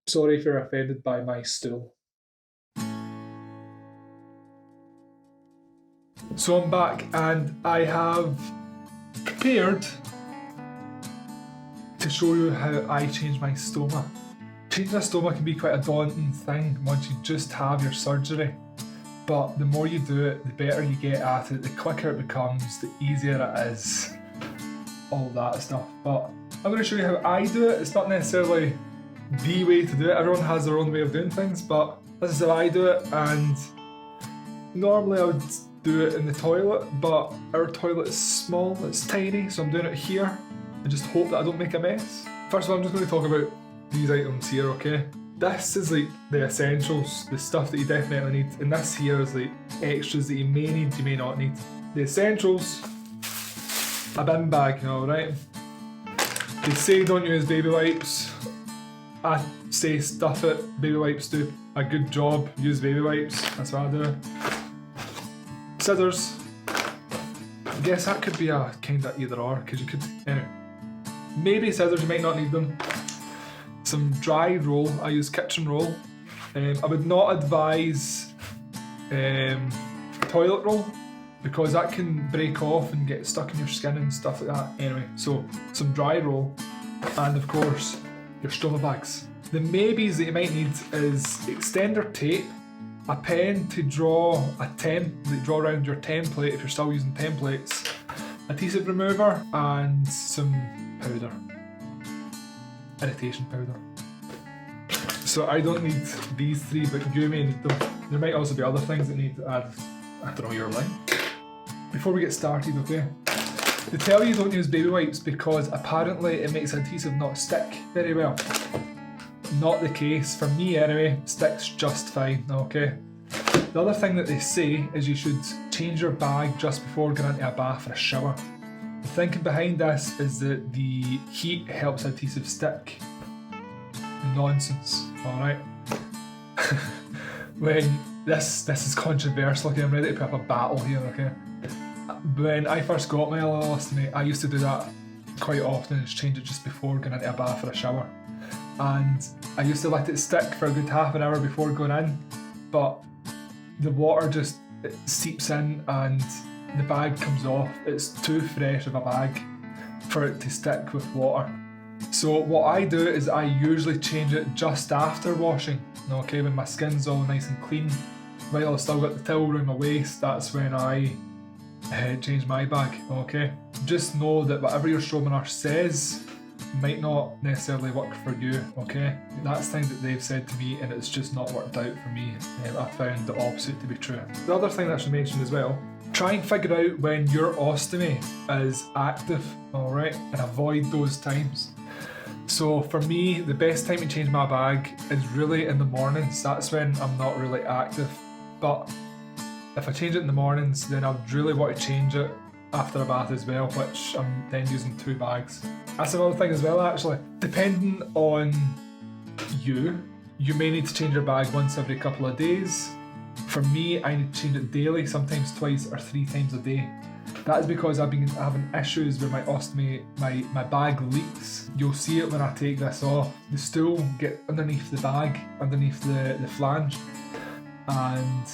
Sorry if you're offended by my stool. So I'm back and I have prepared to show you how I change my stoma. Changing a stoma can be quite a daunting thing once you just have your surgery. But the more you do it, the better you get at it, the quicker it becomes, the easier it is. All that stuff. But I'm going to show you how I do it. It's not necessarily the way to do it. Everyone has their own way of doing things, but this is how I do it. And normally I would do it in the toilet, but our toilet is small, it's tiny, so I'm doing it here. I just hope that I don't make a mess. First of all, I'm just going to talk about these items here, okay? This is like the essentials, the stuff that you definitely need, and this here is like extras that you may need, you may not need. The essentials, a bin bag, alright? They say don't use baby wipes. I say stuff it, baby wipes do a good job, use baby wipes, that's what I do. Scissors, I guess that could be a kind of either or, because you could, anyway. Maybe scissors, you might not need them. Some dry roll, I use kitchen roll. I would not advise toilet roll because that can break off and get stuck in your skin and stuff like that. Anyway, so some dry roll and of course your stoma bags. The maybes that you might need is extender tape, a pen to draw draw around your template if you're still using templates, adhesive remover and some powder. Irritation powder. So I don't need these three, but you may need them. There might also be other things that need to add. I don't know your line. Before we get started, okay? They tell you don't use baby wipes because apparently it makes adhesive not stick very well. Not the case. For me anyway, sticks just fine, okay? The other thing that they say is you should change your bag just before going into a bath or a shower. The thinking behind this is that the heat helps adhesive stick. Nonsense, alright? When this is controversial, okay, I'm ready to put up a battle here, okay? When I first got my ostomy, I used to do that quite often, just change it just before going into a bath or a shower. And I used to let it stick for a good half an hour before going in, but the water just seeps in and the bag comes off. It's too fresh of a bag for it to stick with water. So what I do is I usually change it just after washing. Okay, when my skin's all nice and clean, while I've still got the towel around my waist, that's when I change my bag. Okay, just know that whatever your stromal nurse says might not necessarily work for you. Okay, that's things that they've said to me and it's just not worked out for me. I found the opposite to be true. The other thing that I should mention as well, try and figure out when your ostomy is active, alright, and avoid those times. So for me, the best time to change my bag is really in the mornings. That's when I'm not really active. But if I change it in the mornings, then I would really want to change it after a bath as well, which I'm then using 2 bags. That's another thing as well actually. Depending on you may need to change your bag once every couple of days. For me, I need to change it daily, sometimes twice or 3 times a day. That is because I've been having issues with my ostomy, my bag leaks. You'll see it when I take this off. The stool get underneath the bag, underneath the flange, and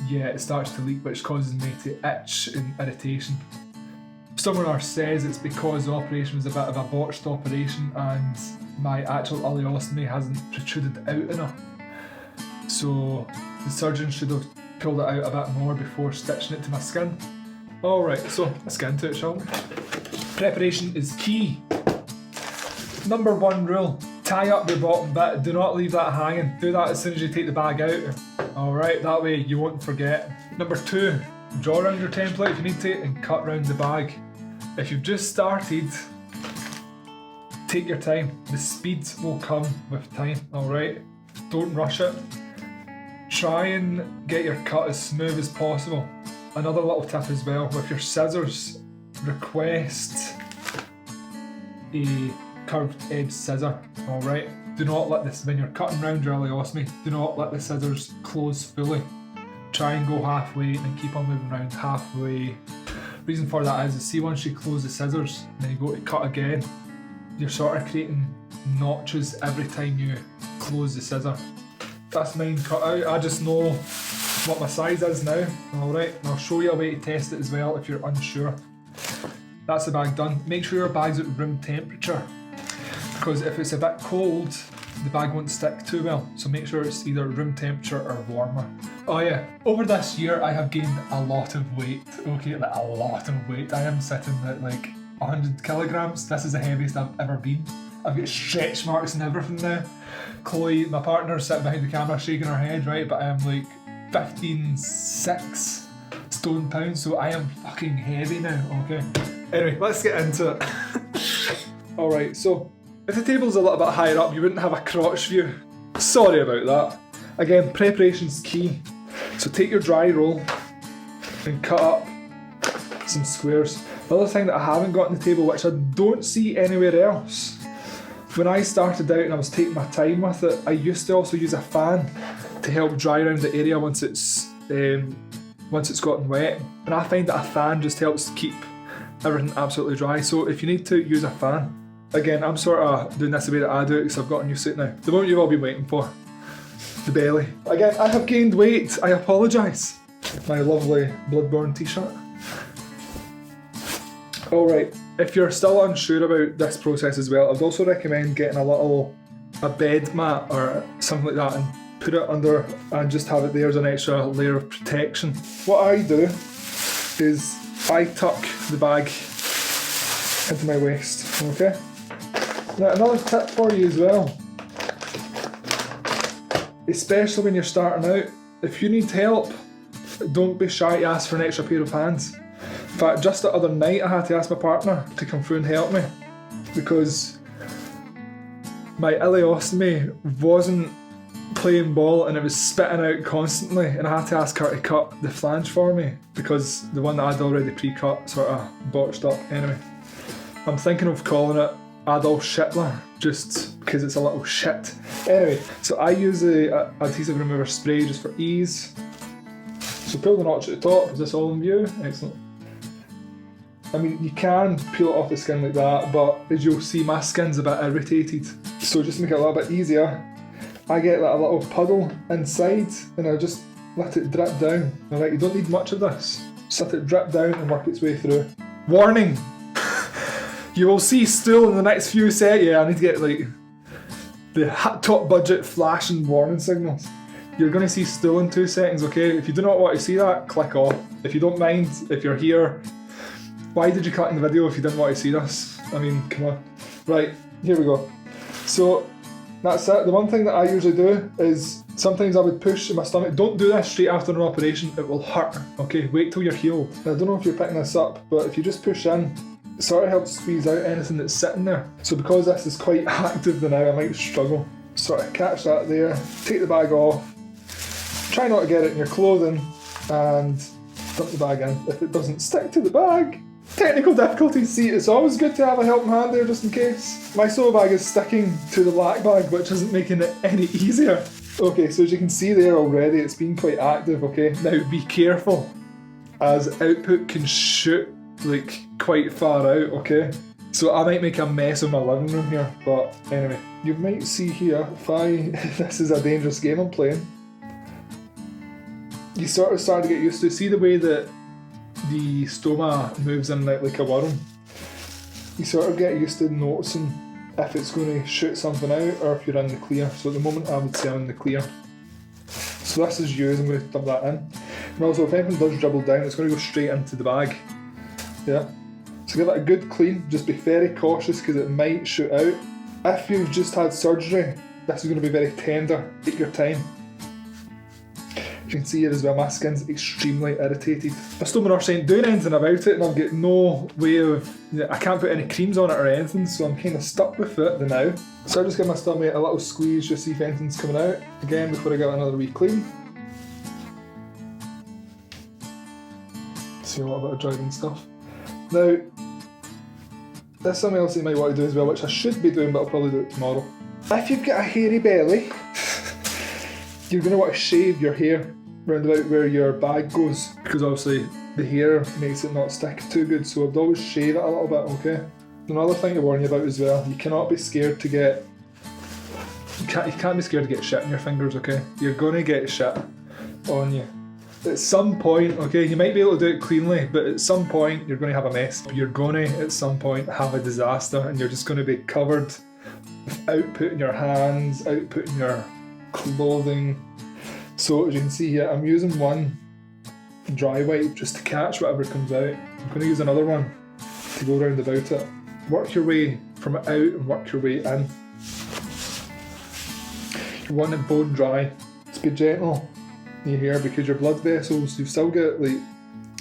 yeah, it starts to leak, which causes me to itch and irritation. Someone else says it's because the operation was a bit of a botched operation and my actual ileostomy hasn't protruded out enough. So the surgeon should have pulled it out a bit more before stitching it to my skin. Alright, so let's get into it, shall we? Preparation is key. Number 1 rule, tie up your bottom bit, do not leave that hanging. Do that as soon as you take the bag out. Alright, that way you won't forget. Number 2, draw around your template if you need to and cut round the bag. If you've just started, take your time. The speed will come with time, alright? Don't rush it. Try and get your cut as smooth as possible. Another little tip as well, with your scissors, request a curved edge scissor, alright? Do not let this, when you're cutting round your ileostomy, do not let the scissors close fully. Try and go halfway and then keep on moving around halfway. Reason for that is, see, once you close the scissors and then you go to cut again, you're sort of creating notches every time you close the scissor. That's mine cut out. I just know what my size is now. Alright, and I'll show you a way to test it as well if you're unsure. That's the bag done. Make sure your bag's at room temperature, because if it's a bit cold, the bag won't stick too well. So make sure it's either room temperature or warmer. Oh yeah, over this year I have gained a lot of weight. Okay, like a lot of weight. I am sitting at like 100 kilograms. This is the heaviest I've ever been. I've got stretch marks and everything now. Chloe, my partner's sitting behind the camera shaking her head, right? But I am like 15.6 stone pounds, so I am fucking heavy now, okay? Anyway, let's get into it. Alright, so if the table's a little bit higher up, you wouldn't have a crotch view. Sorry about that. Again, preparation's key. So take your dry roll and cut up some squares. The other thing that I haven't got on the table, which I don't see anywhere else, when I started out and I was taking my time with it, I used to also use a fan to help dry around the area once it's gotten wet. And I find that a fan just helps keep everything absolutely dry. So if you need to, use a fan. Again, I'm sort of doing this the way that I do it because I've gotten used to it now. The moment you've all been waiting for. The belly. Again, I have gained weight. I apologise. My lovely Bloodborne t-shirt. Alright, if you're still unsure about this process as well, I'd also recommend getting a bed mat or something like that and put it under and just have it there as an extra layer of protection. What I do is I tuck the bag into my waist, okay? Now another tip for you as well, especially when you're starting out, if you need help, don't be shy to ask for an extra pair of hands. In fact, just the other night I had to ask my partner to come through and help me because my ileostomy wasn't playing ball and it was spitting out constantly, and I had to ask her to cut the flange for me because the one that I'd already pre-cut sort of botched up. Anyway, I'm thinking of calling it Adolf Hitler just because it's a little shit. Anyway, so I use the adhesive remover spray just for ease. So pull the notch at the top. Is this all in view? Excellent. I mean, you can peel it off the skin like that, but as you'll see, my skin's a bit irritated. So just to make it a little bit easier, I get like a little puddle inside and I just let it drip down. Alright, you don't need much of this. Just let it drip down and work its way through. Warning! You will see stool in the next few seconds. Yeah, I need to get like the top budget flash and warning signals. You're going to see stool in 2 seconds, okay? If you do not want to see that, click off. If you don't mind, if you're here, why did you cut in the video if you didn't want to see this? I mean, come on. Right, here we go. So, that's it. The one thing that I usually do is sometimes I would push in my stomach. Don't do this straight after an operation, it will hurt. Okay, wait till you're healed. Now, I don't know if you're picking this up, but if you just push in, it sort of helps squeeze out anything that's sitting there. So because this is quite active now, I might struggle. Sort of catch that there, take the bag off, try not to get it in your clothing, and dump the bag in. If it doesn't stick to the bag, technical difficulties, see, it's always good to have a helping hand there just in case. My sew bag is sticking to the lac bag, which isn't making it any easier. Okay, so as you can see there already, it's been quite active, okay? Now be careful, as output can shoot like quite far out, okay? So I might make a mess of my living room here, but anyway. You might see here, this is a dangerous game I'm playing. You sort of start to get used to, see the way that the stoma moves in like a worm. You sort of get used to noticing if it's going to shoot something out or if you're in the clear. So at the moment I would say I'm in the clear. So this is used, I'm going to dump that in. And also if anything does dribble down, it's going to go straight into the bag. Yeah. So give it a good clean, just be very cautious because it might shoot out. If you've just had surgery, this is going to be very tender, take your time. You can see here as well, my skin's extremely irritated. My stomach nurse ain't doing anything about it and I've got no way of, I can't put any creams on it or anything, so I'm kind of stuck with it now. So I just give my stomach a little squeeze just to see if anything's coming out. Again, before I get another wee clean. See a little bit of driving stuff. Now, there's something else you might want to do as well, which I should be doing, but I'll probably do it tomorrow. If you've got a hairy belly, you're going to want to shave your hair round about where your bag goes, because obviously the hair makes it not stick too good, so I'd always shave it a little bit, okay? Another thing to warn you about as well, you cannot be scared to get You can't be scared to get shit in your fingers, okay? You're gonna get shit on you. At some point, okay, you might be able to do it cleanly, but at some point you're gonna have a mess. You're gonna, at some point, have a disaster, and you're just gonna be covered with output in your hands, output in your clothing. So as you can see here, I'm using one dry wipe just to catch whatever comes out. I'm gonna use another one to go round about it. Work your way from out and work your way in. You want it bone dry. Just be gentle in your hair because your blood vessels, you've still got, like,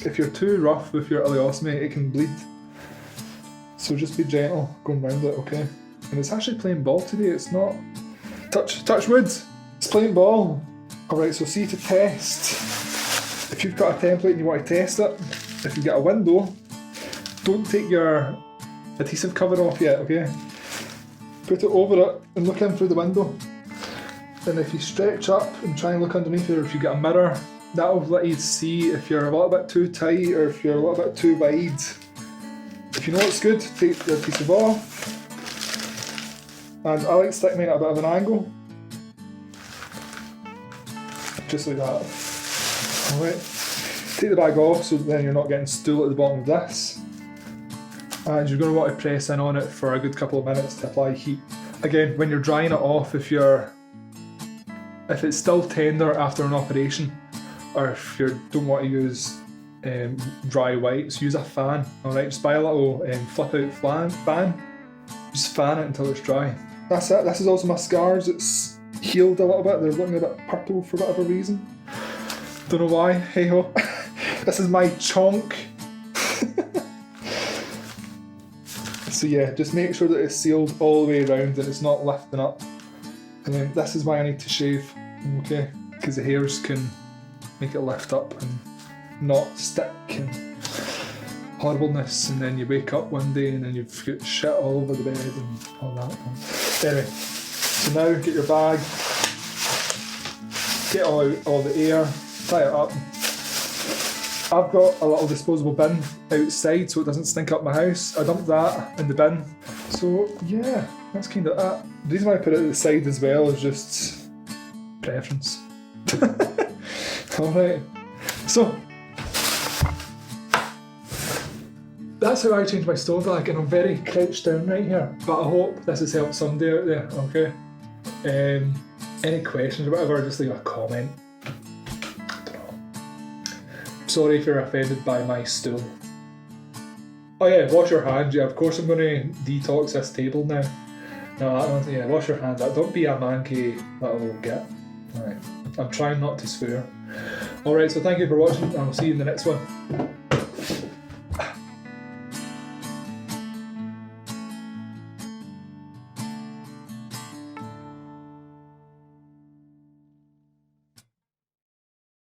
if you're too rough with your ileostomy, it can bleed. So just be gentle going round it, okay? And it's actually playing ball today, it's not touch wood, it's playing ball. Alright, so see, to test, if you've got a template and you want to test it, if you get a window, don't take your adhesive cover off yet, okay? Put it over it and look in through the window. And if you stretch up and try and look underneath it, or if you get a mirror, that'll let you see if you're a little bit too tight or if you're a little bit too wide. If you know it's good, take the adhesive off. And I like to stick mine at a bit of an angle. Just like that. Alright. Take the bag off so then you're not getting stool at the bottom of this. And you're going to want to press in on it for a good couple of minutes to apply heat. Again, when you're drying it off, if it's still tender after an operation, or if you don't want to use dry wipes, use a fan. Alright, just buy a little flip out fan. Just fan it until it's dry. That's it. This is also my scars. It's healed a little bit. They're looking a bit purple for whatever reason. Don't know why. Hey ho. This is my chonk. So yeah, just make sure that it's sealed all the way around and it's not lifting up. And then this is why I need to shave, okay? Because the hairs can make it lift up and not stick and horribleness, and then you wake up one day and then you've got shit all over the bed and all that. Anyway, so now get your bag, get all the air, tie it up. I've got a little disposable bin outside so it doesn't stink up my house. I dumped that in the bin. So yeah, that's kind of that. The reason why I put it at the side as well is just preference. Alright, so that's how I change my stone bag, and I'm very crouched down right here. But I hope this has helped somebody out there, okay? Any questions or whatever, just leave a comment. Sorry if you're offended by my stool. Oh yeah, wash your hands. Yeah, of course I'm going to detox this table now. No, yeah, wash your hands. Don't be a manky little git. Alright, I'm trying not to swear. Alright, so thank you for watching, and I'll see you in the next one.